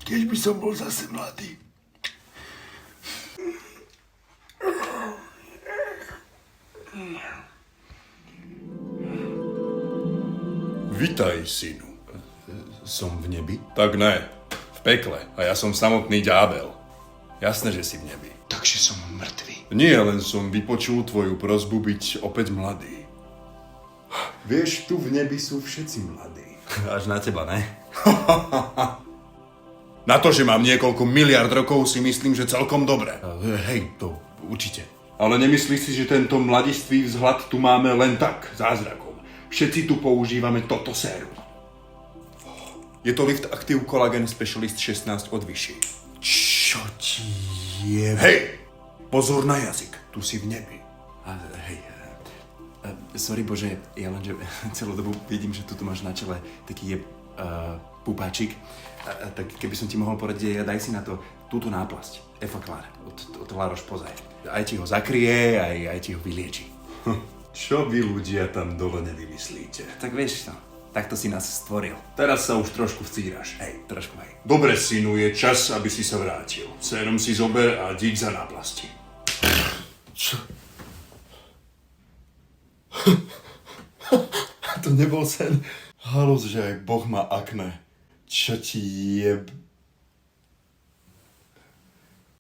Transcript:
Keď by som bol zase mladý. Vitaj, synu. Som v nebi? Tak ne, v pekle. A ja som samotný ďábel. Jasné, že si v nebi. Takže som mŕtvý. Nie, len som vypočul tvoju prosbu byť opäť mladý. Vieš, tu v nebi sú všetci mladí. Až na teba, ne? Na to, že mám niekoľko miliard rokov, si myslím, že celkom dobre. Hej, to určite. Ale nemyslíš si, že tento mladistvý vzhľad tu máme len tak, zázrakom? Všetci tu používame toto sérum. Je to Lift Active Collagen Specialist 16 od Vichy. Čo ti je... Hej! Pozor na jazyk, tu si v nebi. Hej, sorry Bože, ja lenže celú dobu vidím, že tu máš na čele taký pupáčik. Tak keby som ti mohol poradiť, daj si na to túto náplasť. Effaclar od La Roche-Posay. Aj ti ho zakrie, aj ti ho vylieči. Čo vy ľudia tam dole nevymyslíte? Tak vieš to, takto si nás stvoril. Teraz sa už trošku vcíraš. Hej, trošku hej. Dobre, synu, je čas, aby si sa vrátil. Sérum si zober a dík za náplasti. Čo? To nebol sen. Halus, že aj Boh má akné. Čo ti je...